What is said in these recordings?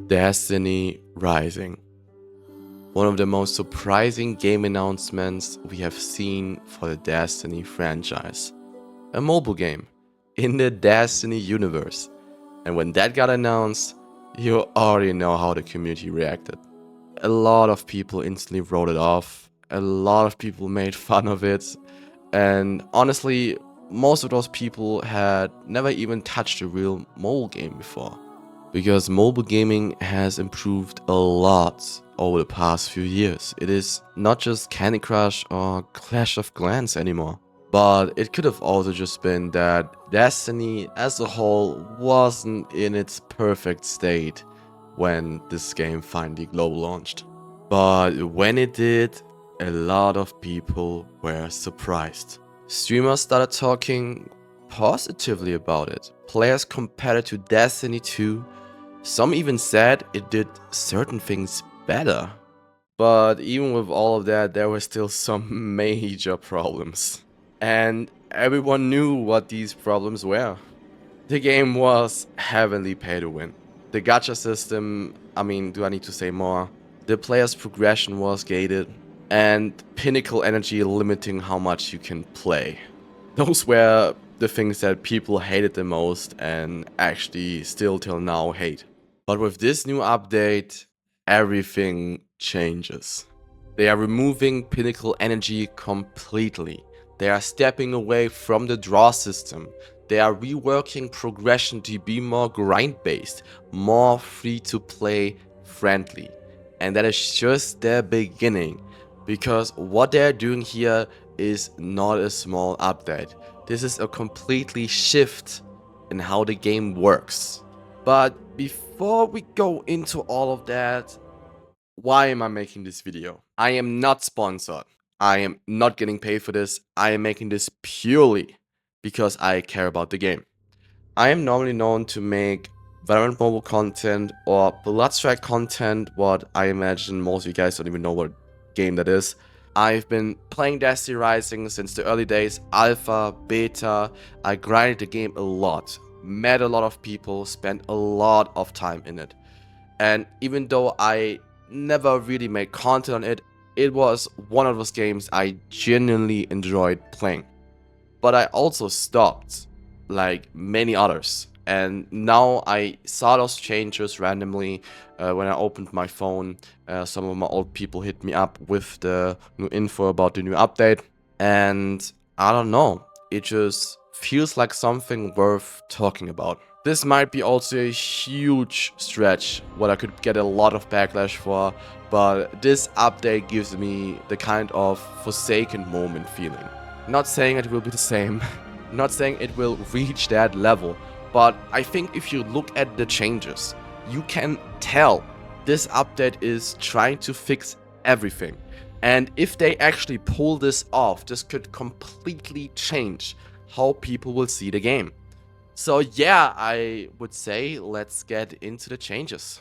Destiny Rising. One of the most surprising game announcements we have seen for the Destiny franchise. A mobile game in the Destiny universe. And when that got announced, you already know how the community reacted. A lot of people instantly wrote it off. A lot of people made fun of it. And honestly, most of those people had never even touched a real mobile game before. Because mobile gaming has improved a lot over the past few years. It is not just Candy Crush or Clash of Clans anymore. But it could have also just been that Destiny as a whole wasn't in its perfect state when this game finally global launched. But when it did, a lot of people were surprised. Streamers started talking positively about it. Players compared it to Destiny 2. Some even said it did certain things better. But even with all of that, there were still some major problems. And everyone knew what these problems were. The game was heavily pay to win. The gacha system, do I need to say more? The player's progression was gated, and pinnacle energy limiting how much you can play. Those were the things that people hated the most and actually still till now hate. But with this new update, everything changes. They are removing pinnacle energy completely. They are stepping away from the draw system. They are reworking progression to be more grind-based, more free-to-play friendly. And that is just their beginning, because what they're doing here is not a small update. This is a completely shift in how the game works. But before we go into all of that, why am I making this video? I am not sponsored. I am not getting paid for this. I am making this purely because I care about the game. I am normally known to make Valorant mobile content or Bloodstrike content, what I imagine most of you guys don't even know what game that is. I've been playing Destiny Rising since the early days, alpha, beta. I grinded the game a lot, met a lot of people, spent a lot of time in it. And even though I never really made content on it, it was one of those games I genuinely enjoyed playing. But I also stopped, like many others. And now I saw those changes randomly when I opened my phone. Some of my old people hit me up with the new info about the new update. And I don't know, it just feels like something worth talking about. This might be also a huge stretch, what I could get a lot of backlash for, but this update gives me the kind of forsaken moment feeling. Not saying it will be the same, not saying it will reach that level, but I think if you look at the changes, you can tell this update is trying to fix everything. And if they actually pull this off, this could completely change how people will see the game. So yeah, I would say let's get into the changes.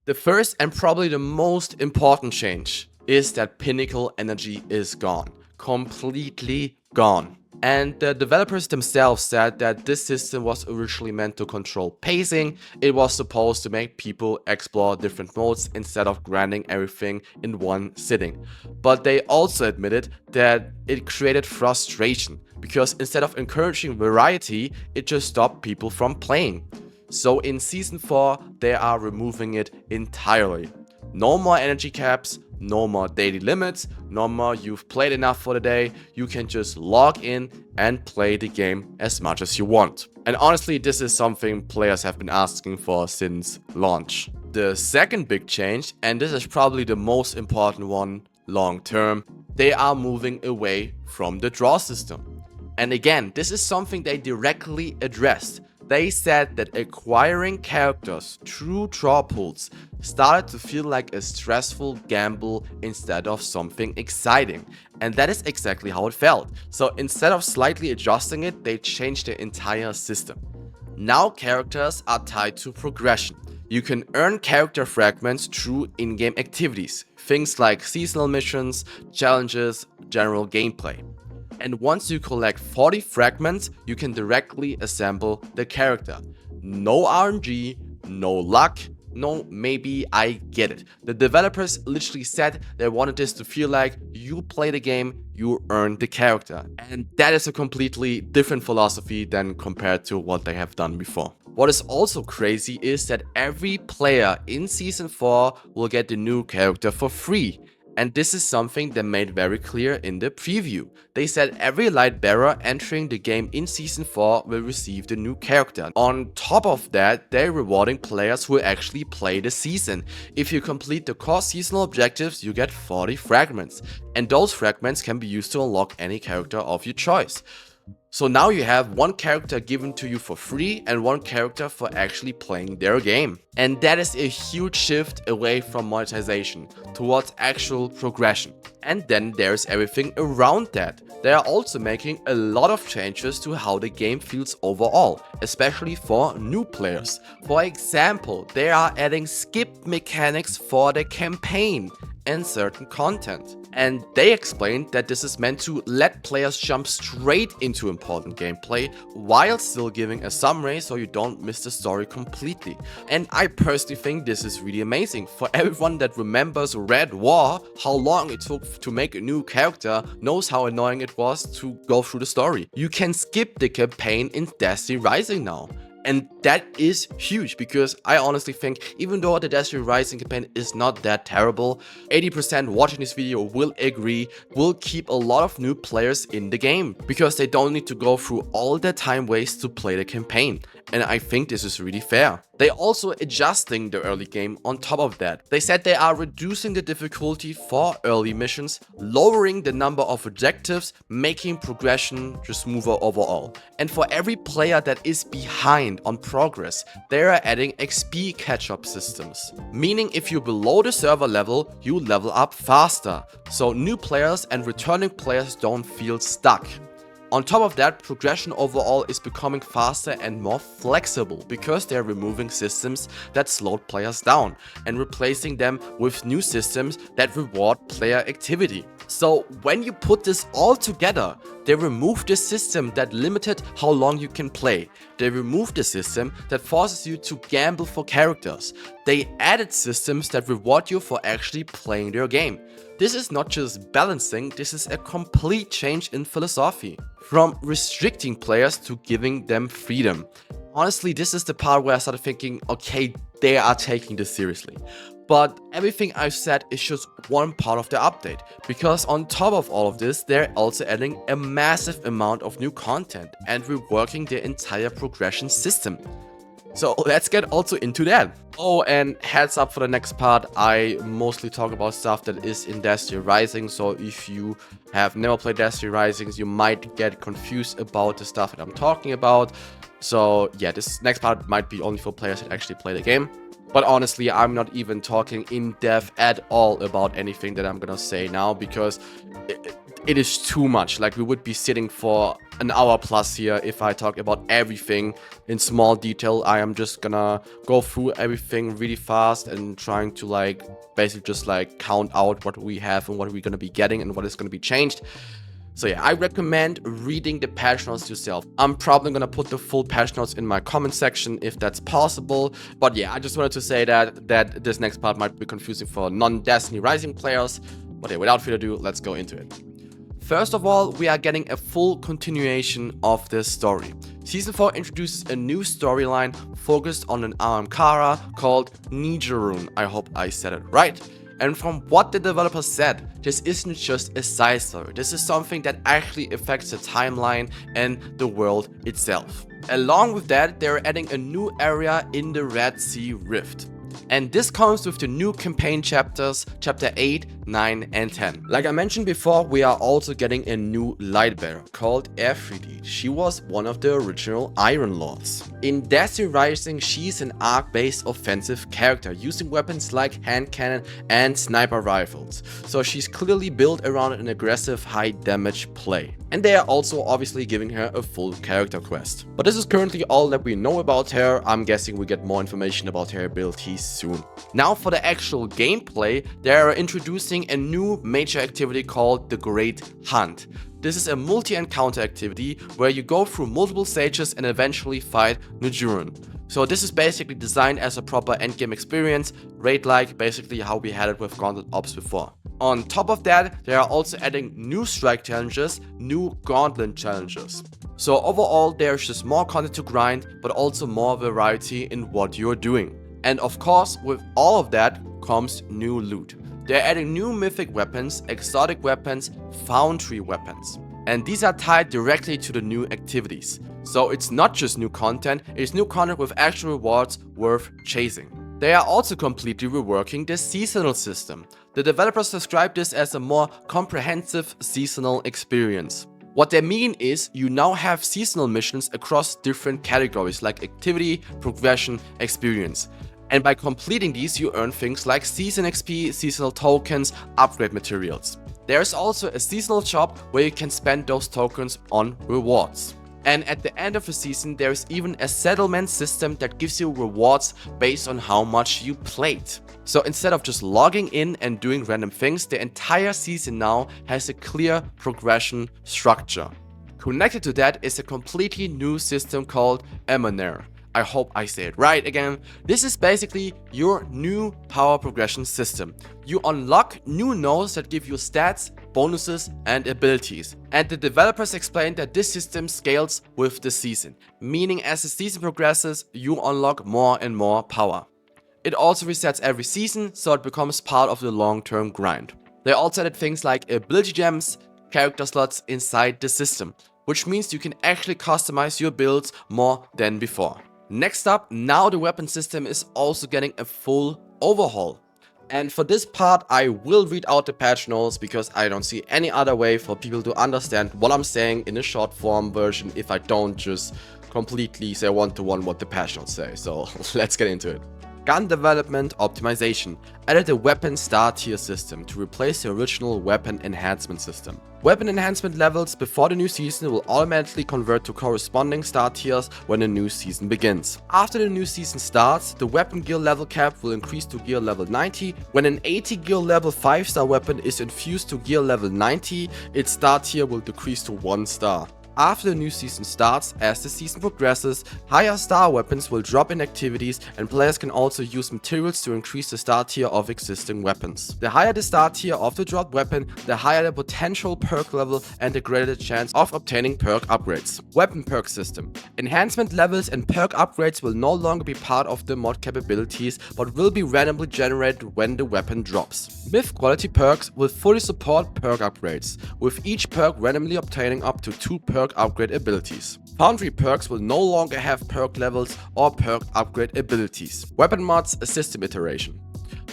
The first and probably the most important change is that pinnacle energy is gone. Completely gone. And the developers themselves said that this system was originally meant to control pacing. It was supposed to make people explore different modes instead of grinding everything in one sitting. But they also admitted that it created frustration, because instead of encouraging variety, it just stopped people from playing. So in Season 4, they are removing it entirely. No more energy caps, no more daily limits, no more you've played enough for the day. You can just log in and play the game as much as you want. And honestly, this is something players have been asking for since launch. The second big change, and this is probably the most important one long term, they are moving away from the draw system. And again, this is something they directly addressed. They said that acquiring characters through draw pools started to feel like a stressful gamble instead of something exciting. And that is exactly how it felt. So instead of slightly adjusting it, they changed the entire system. Now characters are tied to progression. You can earn character fragments through in-game activities, things like seasonal missions, challenges, general gameplay. And once you collect 40 fragments, you can directly assemble the character. No RNG, no luck, No, maybe I get it. The developers literally said they wanted this to feel like you play the game, you earn the character. And that is a completely different philosophy than compared to what they have done before. What is also crazy is that every player in Season 4 will get the new character for free. And this is something they made very clear in the preview. They said every light bearer entering the game in Season 4 will receive the new character. On top of that, they're rewarding players who actually play the season. If you complete the core seasonal objectives, you get 40 fragments. And those fragments can be used to unlock any character of your choice. So now you have one character given to you for free and one character for actually playing their game. And that is a huge shift away from monetization towards actual progression. And then there's everything around that. They are also making a lot of changes to how the game feels overall, especially for new players. For example, they are adding skip mechanics for the campaign and certain content. And they explained that this is meant to let players jump straight into important gameplay while still giving a summary so you don't miss the story completely. And I personally think this is really amazing. For everyone that remembers Red War, how long it took to make a new character knows how annoying it was to go through the story. You can skip the campaign in Destiny Rising now. And that is huge because I honestly think even though the Destiny Rising campaign is not that terrible, 80% watching this video will agree will keep a lot of new players in the game because they don't need to go through all their time waste to play the campaign. And I think this is really fair. They're also adjusting the early game on top of that. They said they are reducing the difficulty for early missions, lowering the number of objectives, making progression just smoother overall. And for every player that is behind on progress, they are adding XP catch-up systems. Meaning if you're below the server level, you level up faster. So new players and returning players don't feel stuck. On top of that, progression overall is becoming faster and more flexible because they're removing systems that slowed players down and replacing them with new systems that reward player activity. So when you put this all together, they removed the system that limited how long you can play. They removed the system that forces you to gamble for characters. They added systems that reward you for actually playing their game. This is not just balancing, this is a complete change in philosophy. From restricting players to giving them freedom. Honestly, this is the part where I started thinking, okay, they are taking this seriously. But everything I've said is just one part of the update, because on top of all of this, they're also adding a massive amount of new content and reworking their entire progression system. So let's get also into that. Oh, and heads up for the next part, I mostly talk about stuff that is in Destiny Rising, so if you have never played Destiny Rising, you might get confused about the stuff that I'm talking about. So yeah, this next part might be only for players that actually play the game. But honestly, I'm not even talking in depth at all about anything that I'm gonna say now because it is too much. Like, we would be sitting for an hour plus here if I talk about everything in small detail. I am just gonna go through everything really fast and trying to basically just count out what we have and what we're gonna be getting and what is gonna be changed. So yeah, I recommend reading the patch notes yourself. I'm probably gonna put the full patch notes in my comment section if that's possible. But yeah, I just wanted to say that this next part might be confusing for non-Destiny Rising players. But yeah, without further ado, let's go into it. First of all, we are getting a full continuation of this story. Season 4 introduces a new storyline focused on an Ahamkara called Nijerun. I hope I said it right. And from what the developer said, this isn't just a side story. This is something that actually affects the timeline and the world itself. Along with that, they're adding a new area in the Red Sea Rift. And this comes with the new campaign chapters, chapter 8, 9 and 10. Like I mentioned before, we are also getting a new Lightbearer called Aphrodite. She was one of the original Iron Lords. In Destiny Rising, she's an arc-based offensive character using weapons like hand cannon and sniper rifles. So she's clearly built around an aggressive high damage play. And they are also obviously giving her a full character quest. But this is currently all that we know about her. I'm guessing we get more information about her abilities soon. Now for the actual gameplay, they are introducing a new major activity called the Great Hunt. This is a multi-encounter activity where you go through multiple stages and eventually fight Nijerun. So this is basically designed as a proper endgame experience, raid-like, basically how we had it with Gauntlet Ops before. On top of that, they are also adding new strike challenges, new gauntlet challenges. So overall, there's just more content to grind, but also more variety in what you're doing. And of course, with all of that comes new loot. They're adding new mythic weapons, exotic weapons, foundry weapons. And these are tied directly to the new activities. So it's not just new content, it's new content with actual rewards worth chasing. They are also completely reworking the seasonal system. The developers describe this as a more comprehensive seasonal experience. What they mean is you now have seasonal missions across different categories like activity, progression, experience. And by completing these, you earn things like season XP, seasonal tokens, upgrade materials. There's also a seasonal shop where you can spend those tokens on rewards. And at the end of the season, there's even a settlement system that gives you rewards based on how much you played. So instead of just logging in and doing random things, the entire season now has a clear progression structure. Connected to that is a completely new system called Emanair. I hope I say it right again. This is basically your new power progression system. You unlock new nodes that give you stats, bonuses, and abilities. And the developers explained that this system scales with the season, meaning as the season progresses, you unlock more and more power. It also resets every season, so it becomes part of the long-term grind. They also added things like ability gems, character slots inside the system, which means you can actually customize your builds more than before. Next up, now the weapon system is also getting a full overhaul. And for this part, I will read out the patch notes because I don't see any other way for people to understand what I'm saying in a short form version if I don't just completely say one-to-one what the patch notes say. So let's get into it. Gun development optimization added a weapon star tier system to replace the original weapon enhancement system. Weapon enhancement levels before the new season will automatically convert to corresponding star tiers when the new season begins. After the new season starts, the weapon gear level cap will increase to gear level 90. When an 80 gear level 5-star weapon is infused to gear level 90, its star tier will decrease to 1 star. After the new season starts, as the season progresses, higher star weapons will drop in activities and players can also use materials to increase the star tier of existing weapons. The higher the star tier of the dropped weapon, the higher the potential perk level and the greater the chance of obtaining perk upgrades. Weapon perk system. Enhancement levels and perk upgrades will no longer be part of the mod capabilities but will be randomly generated when the weapon drops. Myth quality perks will fully support perk upgrades, with each perk randomly obtaining up to 2 perk upgrade abilities. Foundry perks will no longer have perk levels or perk upgrade abilities. Weapon mods, a system iteration.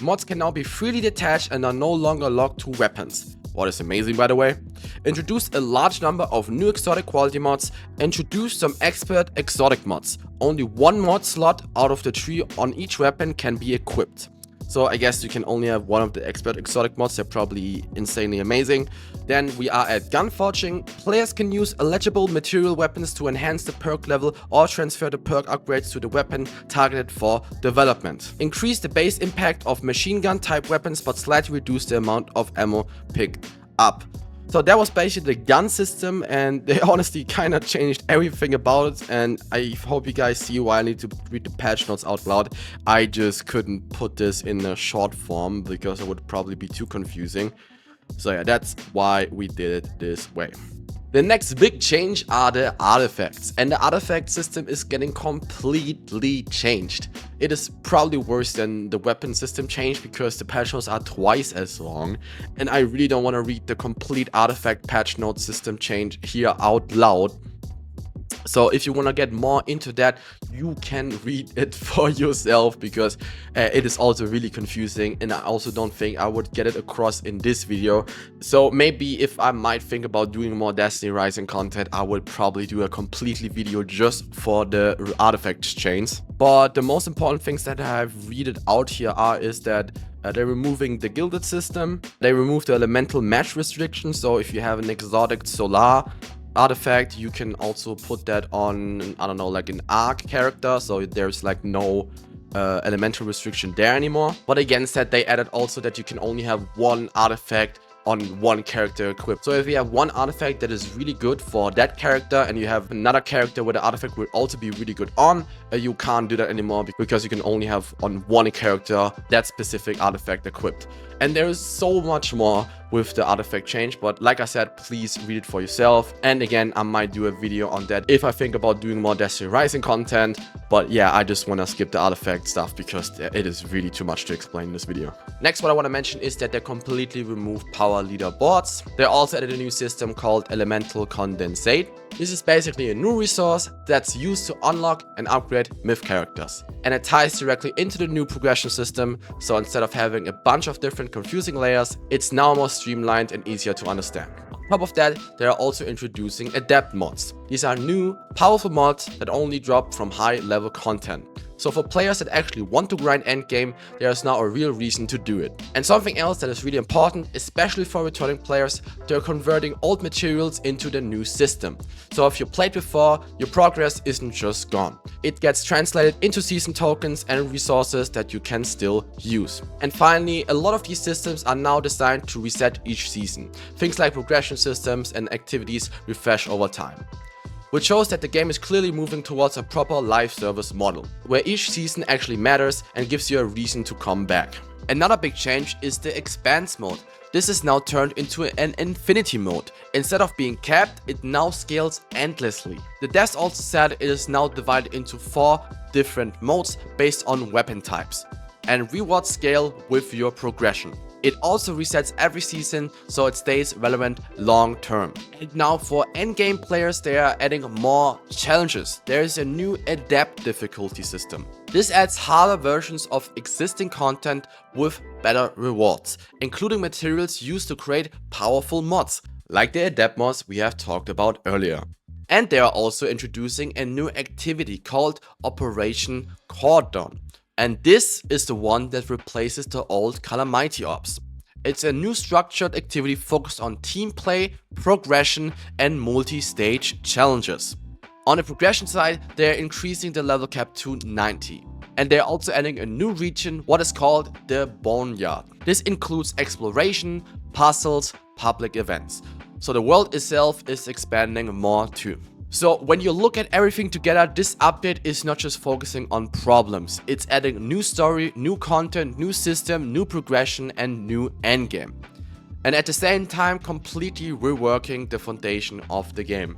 Mods can now be freely detached and are no longer locked to weapons. What is amazing, by the way. Introduced a large number of new exotic quality mods. Introduced some expert exotic mods. Only 1 mod slot out of the 3 on each weapon can be equipped. So I guess you can only have one of the expert exotic mods. They're probably insanely amazing. Then we are at gun forging. Players can use eligible material weapons to enhance the perk level or transfer the perk upgrades to the weapon targeted for development. Increase the base impact of machine gun type weapons but slightly reduce the amount of ammo picked up. So that was basically the gun system, and they honestly kind of changed everything about it, and I hope you guys see why I need to read the patch notes out loud. I just couldn't put this in a short form because it would probably be too confusing. So yeah, that's why we did it this way. The next big change are the artifacts, and the artifact system is getting completely changed. It is probably worse than the weapon system change because the patch notes are twice as long, and I really don't want to read the complete artifact patch note system change here out loud. So if you want to get more into that, you can read it for yourself because it is also really confusing, and I also don't think I would get it across in this video. So maybe if I might think about doing more Destiny Rising content, I would probably do a completely video just for the artifact chains. But the most important things that I have read it out here is that they're removing the gilded system. They removed the elemental match restriction. So if you have an exotic solar artifact, you can also put that on, I don't know, like an arc character, so there's like no elemental restriction there anymore. But against that, they added also that you can only have 1 artifact on one character equipped. So if you have one artifact that is really good for that character and you have another character where the artifact will also be really good on, you can't do that anymore because you can only have on one character that specific artifact equipped. And there is so much more with the artifact change, but like I said, please read it for yourself. And again, I might do a video on that if I think about doing more Destiny Rising content. But yeah, I just want to skip the artifact stuff because it is really too much to explain in this video. Next, what I want to mention is that they completely removed power leader boards. They also added a new system called Elemental Condensate. This is basically a new resource that's used to unlock and upgrade myth characters. And it ties directly into the new progression system, so instead of having a bunch of different confusing layers, it's now more streamlined and easier to understand. On top of that, they are also introducing adept mods. These are new, powerful mods that only drop from high-level content. So for players that actually want to grind endgame, there is now a real reason to do it. And something else that is really important, especially for returning players, they're converting old materials into the new system. So if you played before, your progress isn't just gone. It gets translated into season tokens and resources that you can still use. And finally, a lot of these systems are now designed to reset each season. Things like progression systems and activities refresh over time, which shows that the game is clearly moving towards a proper live service model, where each season actually matters and gives you a reason to come back. Another big change is the Expanse mode. This is now turned into an infinity mode. Instead of being capped, it now scales endlessly. The devs also said it is now divided into 4 different modes based on weapon types, and rewards scale with your progression. It also resets every season, so it stays relevant long term. And now for endgame players, they are adding more challenges. There is a new adept difficulty system. This adds harder versions of existing content with better rewards, including materials used to create powerful mods, like the adept mods we have talked about earlier. And they are also introducing a new activity called Operation Cordon. And this is the one that replaces the old Calamity Ops. It's a new structured activity focused on team play, progression, and multi-stage challenges. On the progression side, they're increasing the level cap to 90. And they're also adding a new region, what is called the Boneyard. This includes exploration, puzzles, public events. So the world itself is expanding more too. So when you look at everything together, this update is not just focusing on problems. It's adding new story, new content, new system, new progression, and new endgame. And at the same time, completely reworking the foundation of the game.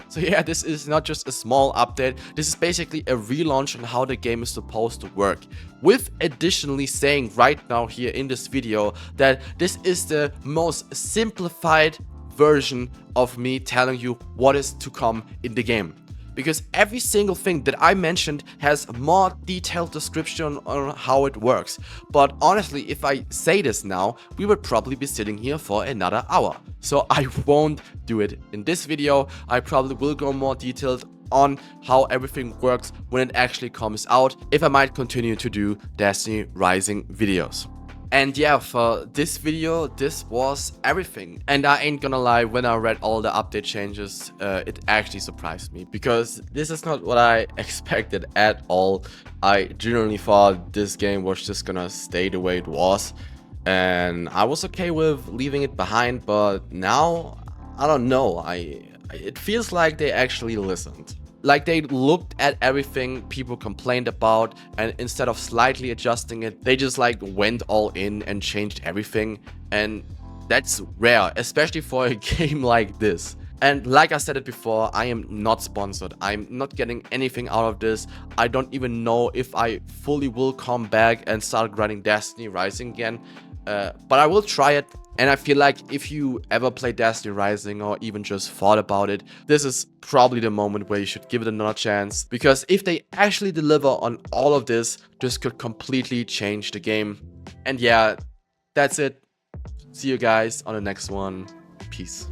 So yeah, this is not just a small update, this is basically a relaunch on how the game is supposed to work. With additionally saying right now here in this video that this is the most simplified version of me telling you what is to come in the game. Because every single thing that I mentioned has more detailed description on how it works. But honestly, if I say this now, we would probably be sitting here for another hour. So I won't do it in this video. I probably will go more detailed on how everything works when it actually comes out, if I might continue to do Destiny Rising videos. And yeah, for this video, this was everything. And I ain't gonna lie, when I read all the update changes, it actually surprised me. Because this is not what I expected at all. I genuinely thought this game was just gonna stay the way it was. And I was okay with leaving it behind, but now, I don't know. It feels like they actually listened. Like they looked at everything people complained about, and instead of slightly adjusting it, they just like went all in and changed everything. And that's rare, especially for a game like this. And like I said it before, I am not sponsored. I'm not getting anything out of this. I don't even know if I fully will come back and start grinding Destiny Rising again. But I will try it. And I feel like if you ever play Destiny Rising or even just thought about it, this is probably the moment where you should give it another chance. Because if they actually deliver on all of this could completely change the game. And yeah, that's it. See you guys on the next one. Peace.